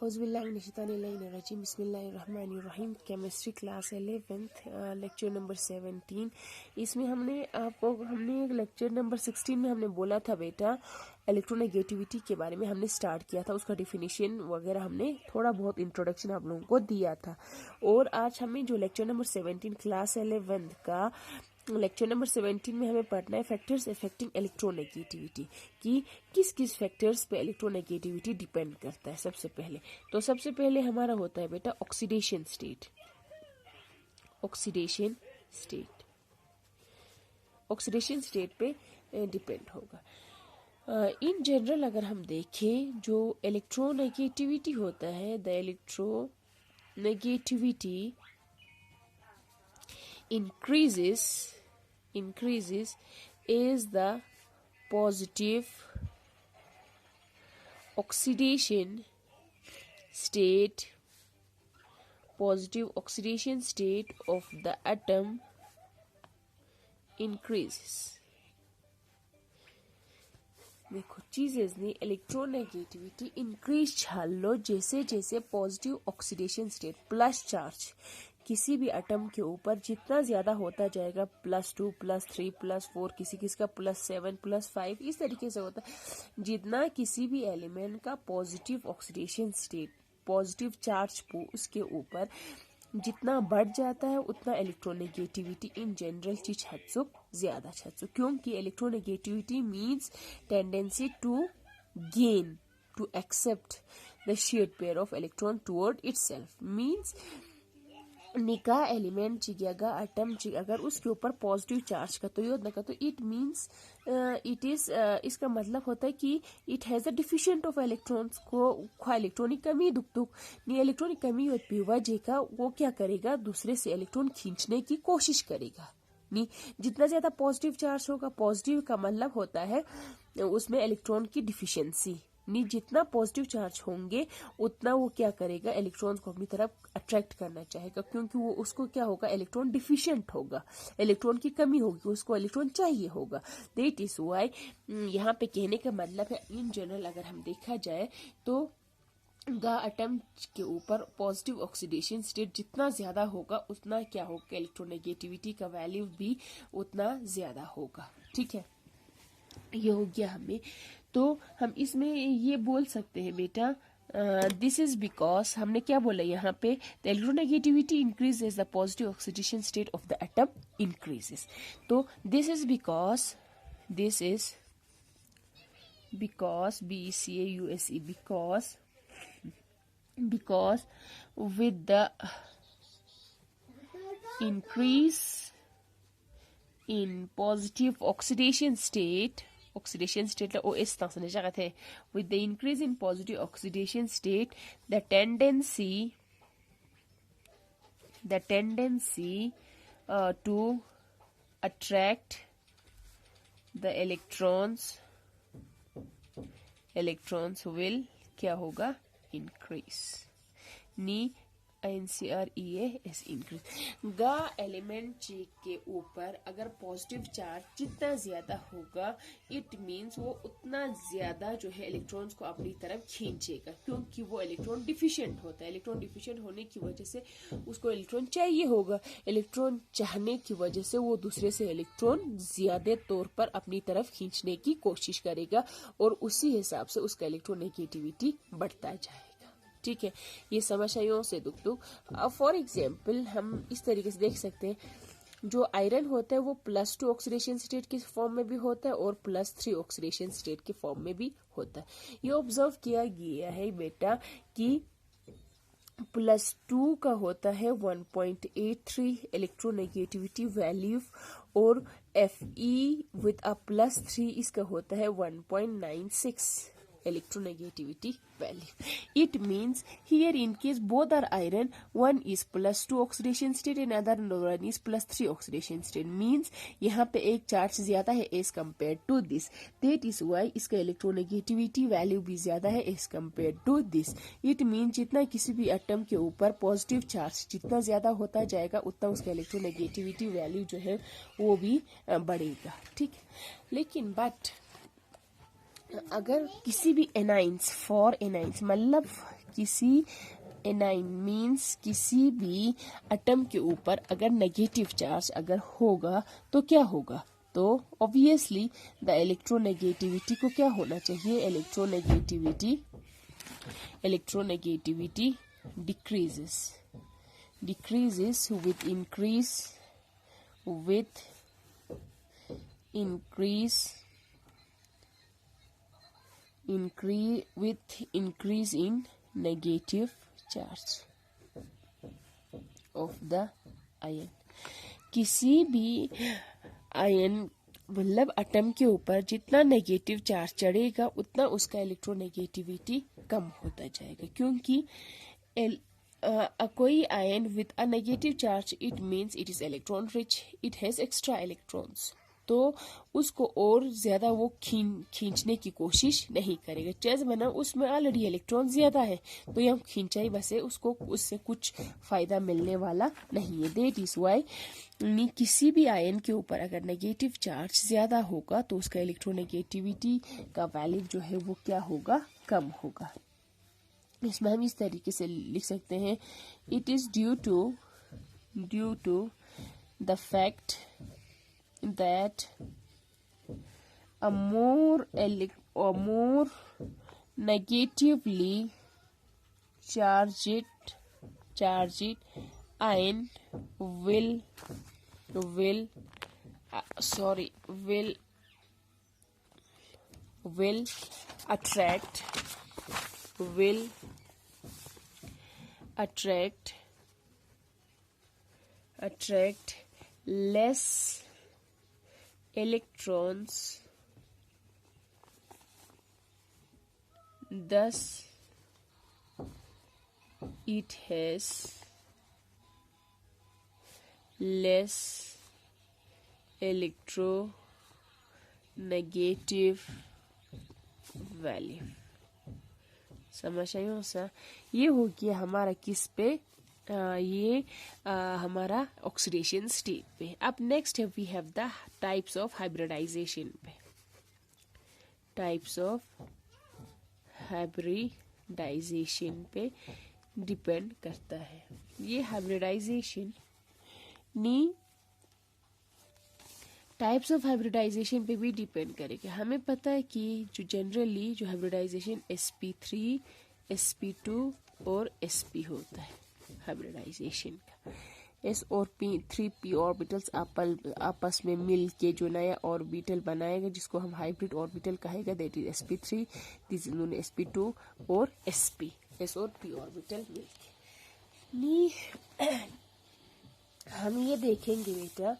औज़ुबिल्लाहिमिनश्शैतानिर्रजीम बिस्मिल्लाहिर्रहमानिर्रहीम। Chemistry class 11th lecture number 17। इसमें हमने लेक्चर नंबर 16 में हमने बोला था बेटा इलेक्ट्रोनेगेटिविटी के बारे में हमने स्टार्ट किया था, उसका डिफिनीशन वगैरह हमने थोड़ा बहुत इंट्रोडक्शन आप लोगों को दिया था। और आज हमें जो लेक्चर नंबर 17 क्लास 11th का लेक्चर नंबर 17 में हमें पढ़ना है फैक्टर्स अफेक्टिंग इलेक्ट्रोनेगेटिविटी कि किस किस फैक्टर्स पे इलेक्ट्रोनेगेटिविटी डिपेंड करता है। सबसे पहले हमारा होता है बेटा ऑक्सीडेशन स्टेट। ऑक्सीडेशन स्टेट पे डिपेंड होगा। इन जनरल अगर हम देखें जो इलेक्ट्रोनेगेटिविटी होता है, the electronegativity increases is the positive oxidation state of the atom increases। देखो चीजें ने इलेक्ट्रोनेगेटिविटी इंक्रीज छाल लो जैसे जैसे positive oxidation state plus charge किसी भी एटम के ऊपर जितना ज्यादा होता जाएगा, +2 +3 +4 किसी का +7 +5 इस तरीके से होता है। जितना किसी भी एलिमेंट का positive oxidation state positive charge उसके ऊपर जितना बढ़ जाता है उतना इलेक्ट्रोनेगेटिविटी इन जनरल चीज हदसुक ज्यादा छत्सुक, क्योंकि electronegativity means tendency to gain to accept the shared pair of electron toward itself. Means निका एलिमेंट चिगेगा एटम अगर उसके ऊपर पॉजिटिव चार्ज का तो योजना का तो इट मीन्स इट इज इसका मतलब होता है कि it has a deficient of electrons को इलेक्ट्रॉनिक कमी दुख नी इलेक्ट्रॉनिक कमी वजह का वो क्या करेगा, दूसरे से इलेक्ट्रॉन खींचने की कोशिश करेगा। नी जितना ज्यादा पॉजिटिव चार्ज होगा, पॉजिटिव का मतलब होता है उसमें इलेक्ट्रॉन की डिफिशियंसी, नी जितना पॉजिटिव चार्ज होंगे उतना वो क्या करेगा, इलेक्ट्रॉन्स को अपनी तरफ अट्रैक्ट करना चाहेगा, क्योंकि वो उसको क्या होगा, इलेक्ट्रॉन डिफिशिएंट होगा, इलेक्ट्रॉन की कमी होगी, उसको इलेक्ट्रॉन चाहिए होगा। दैट इज व्हाई यहाँ पे कहने का मतलब है इन जनरल अगर हम देखा जाए तो एटम के ऊपर पॉजिटिव ऑक्सीडेशन स्टेट जितना ज्यादा होगा उतना क्या होगा, इलेक्ट्रोनेगेटिविटी का वैल्यू भी उतना ज्यादा होगा। ठीक है, ये हो गया हमें। तो हम इसमें ये बोल सकते हैं बेटा दिस इज बिकॉज हमने क्या बोला यहाँ पे, the electronegativity increases the positive oxidation state of the atom increases. तो this is because BCAUSE because with the increase in positive oxidation state OS with the increase in positive oxidation state the tendency to attract the electrons will क्या होगा, increase। नी INCREAS increase गा element के ऊपर अगर positive charge जितना ज्यादा होगा it means वो उतना ज्यादा जो है इलेक्ट्रॉन्स को अपनी तरफ खींचेगा, क्योंकि वो इलेक्ट्रॉन डिफिशिएंट होता है। इलेक्ट्रॉन डिफिशिएंट होने की वजह से उसको इलेक्ट्रॉन चाहिए होगा, इलेक्ट्रॉन चाहने की वजह से वो दूसरे से इलेक्ट्रॉन ज्यादा तौर पर अपनी तरफ खींचने की कोशिश करेगा और उसी हिसाब से उसका इलेक्ट्रोनेगेटिविटी बढ़ता जाएगा। ठीक है, ये समस्याओं से दुख। फॉर एग्जाम्पल हम इस तरीके से देख सकते हैं, जो आयरन होता है वो +2 ऑक्सीडेशन स्टेट के फॉर्म में भी होता है और +3 ऑक्सीडेशन स्टेट के फॉर्म में भी होता है। ये ऑब्जर्व किया गया है बेटा कि +2 का होता है 1.83 इलेक्ट्रोनेगेटिविटी वैल्यू और Fe विद अ +3 इसका होता है 1.96 electronegativity value. It means here in case both are iron, one is +2 oxidation state and other one is +3 oxidation state. Means यहाँ पे एक चार्ज ज्यादा है as compared to this. That is why इसका electronegativity value भी ज्यादा है as compared to this. It means जितना किसी भी एटम के ऊपर पॉजिटिव चार्ज जितना ज्यादा होता जाएगा उतना उसका electronegativity value जो है वो भी बढ़ेगा। ठीक, लेकिन बट अगर किसी भी एनाइंस मतलब किसी एनाइन मीन्स किसी भी एटम के ऊपर अगर नेगेटिव चार्ज अगर होगा तो क्या होगा, तो ऑब्वियसली द इलेक्ट्रोनेगेटिविटी को क्या होना चाहिए, electronegativity decreases with increase in negative charge of the ion। किसी भी आयन मतलब एटम के ऊपर जितना नेगेटिव चार्ज चढ़ेगा उतना उसका इलेक्ट्रोनेगेटिविटी कम होता जाएगा, क्योंकि कोई ion with a negative charge it means it is electron rich, it has extra electrons, तो उसको और ज्यादा वो खींचने की कोशिश नहीं करेगा। चेस बना उसमें ऑलरेडी इलेक्ट्रॉन ज्यादा है, तो ये हम खींचाई बसे उसको उससे कुछ फायदा मिलने वाला नहीं है। दैट इज वाई किसी भी आयन के ऊपर अगर नेगेटिव चार्ज ज्यादा होगा तो उसका इलेक्ट्रोनेगेटिविटी का वैल्यू जो है वो क्या होगा, कम होगा। इसमें हम इस तरीके से लिख सकते हैं, it is due to the fact that a more negatively charged ion will attract less electrons, thus it has less electronegative value। समझ आए हो सा, ये हो गया हमारा किस पे, हमारा ऑक्सीडेशन स्टेट पे। अब नेक्स्ट है we have the types of hybridization पे। टाइप्स ऑफ हाइब्रिडाइजेशन पे डिपेंड करता है। ये हाइब्रिडाइजेशन टाइप्स ऑफ हाइब्रिडाइजेशन पे भी डिपेंड करेगा। हमें पता है कि जो जनरली जो हाइब्रिडाइजेशन sp3, sp2 और sp होता है हाइब्रिडाइजेशन का। s और p ऑर्बिटल्स आपस में मिल के जो नया ऑर्बिटल बनाएगा जिसको हम हाइब्रिड ऑर्बिटल कहेगा, that is sp3, this is known sp2 और sp। s और p ऑर्बिटल मिलके हम ये देखेंगे बेटा,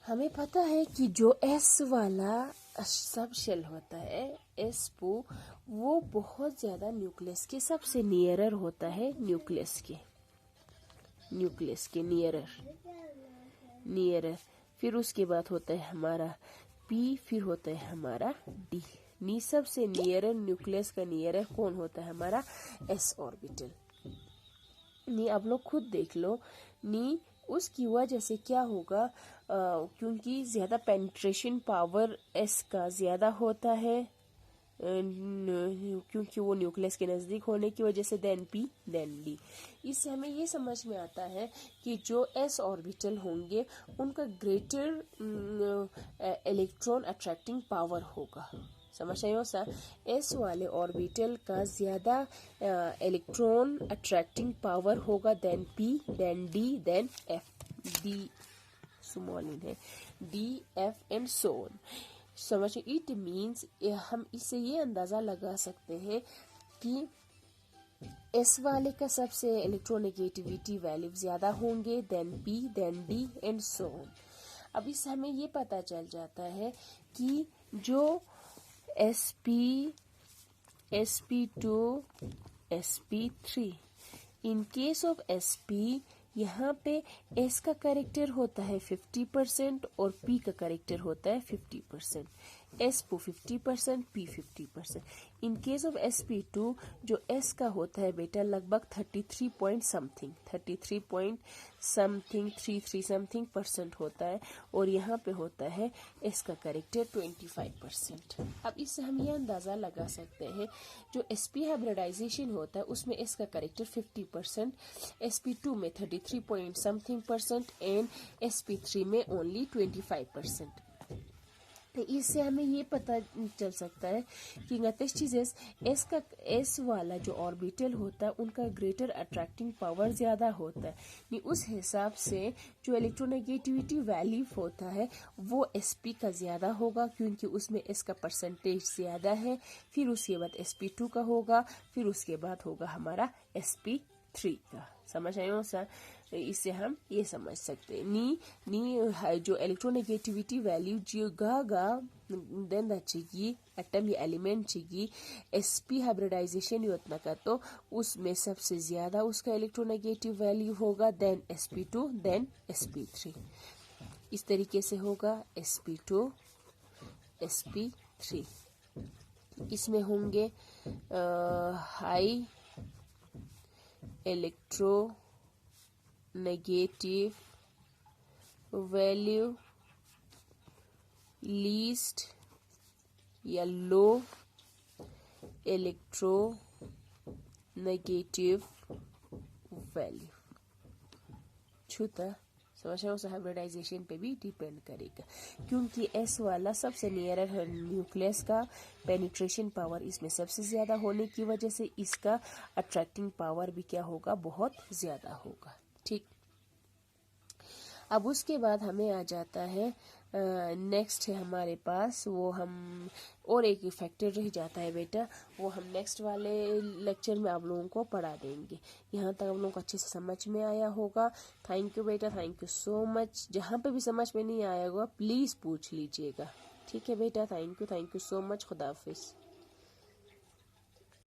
हमें पता है कि जो s वाला सब शेल होता है spo, वो बहुत ज्यादा न्यूक्लियस के सबसे नियरर होता है, न्यूक्लियस के नियरर। फिर उसके बाद होता है हमारा p, फिर होता है हमारा d। सबसे नियरर न्यूक्लियस का नियरर कौन होता है, हमारा s ऑर्बिटल। आप लोग खुद देख लो उसकी वजह से क्या होगा, क्योंकि ज्यादा पेनिट्रेशन पावर s का ज्यादा होता है, क्योंकि वो न्यूक्लियस के नजदीक होने की वजह से देन p देन d। इससे हमें ये समझ में आता है कि जो s ऑर्बिटल होंगे उनका ग्रेटर इलेक्ट्रॉन अट्रैक्टिंग पावर होगा। समझ आए हो सर, s वाले ऑर्बिटल का ज्यादा इलेक्ट्रॉन अट्रैक्टिंग पावर होगा then p then d then f, d small इन है, d f and so on. समझ, इट मीन्स हम इससे ये अंदाजा लगा सकते हैं कि s वाले का सबसे इलेक्ट्रोनेगेटिविटी वैल्यू ज्यादा होंगे then p then d and so on. अब इससे हमें ये पता चल जाता है कि जो sp, sp2, sp3, in case of sp यहाँ पे s का करेक्टर होता है 50% और p का करेक्टर होता है 50%। spo 50%, p 50%। In case of sp2 जो s का होता है बेटा लगभग 33 पॉइंट समथिंग 33 समथिंग परसेंट होता है, और यहाँ पे होता है s का करेक्टर 25%। अब इससे हम ये अंदाज़ा लगा सकते हैं जो sp हाइब्रिडाइजेशन होता है उसमें s का करेक्टर 50%, sp2 में 33 point something percent and sp3 में ओनली 25%। तो इससे हमें ये पता चल सकता है कि गतिज चीजें एस वाला जो ऑर्बिटल होता है उनका ग्रेटर अट्रैक्टिंग पावर ज़्यादा होता है, नहीं उस हिसाब से जो इलेक्ट्रोनेगेटिविटी वैल्यू होता है वो sp का ज़्यादा होगा क्योंकि उसमें s का परसेंटेज ज़्यादा है, फिर उसके बाद sp2 का होगा, फिर उसके बाद होगा हमारा sp3 का। समझ आए हो सर? इससे हम ये समझ सकते हैं नी जो इलेक्ट्रोनेगेटिविटी वैल्यू जो गा देन दच्चिगी एटम या एलिमेंट चिगी sp हाइब्रिडाइजेशन योजना का तो उसमें सबसे ज्यादा उसका इलेक्ट्रोनेगेटिव वैल्यू होगा देन sp2 देन sp3। इस तरीके से होगा sp2 sp3। इसमें होंगे हाई इलेक्ट्रोनेगेटिव वैल्यू, लीस्ट या लो इलेक्ट्रोनेगेटिव वैल्यू। छूता समझ रहे हो? हाइब्रिडाइजेशन पे भी डिपेंड करेगा क्योंकि s वाला सबसे नियरर है न्यूक्लियस का पेनिट्रेशन पावर इसमें सबसे ज़्यादा होने की वजह से इसका अट्रैक्टिंग पावर भी क्या होगा, बहुत ज़्यादा होगा। ठीक, अब उसके बाद हमें आ जाता है नेक्स्ट है हमारे पास वो हम और एक फैक्टर रह जाता है बेटा, वो हम नेक्स्ट वाले लेक्चर में आप लोगों को पढ़ा देंगे। यहाँ तक आप लोगों को अच्छे से समझ में आया होगा। थैंक यू बेटा, थैंक यू सो मच। जहाँ पे भी समझ में नहीं आया होगा प्लीज़ पूछ लीजिएगा। ठीक है बेटा, थैंक यू सो मच। खुदा हाफिज़।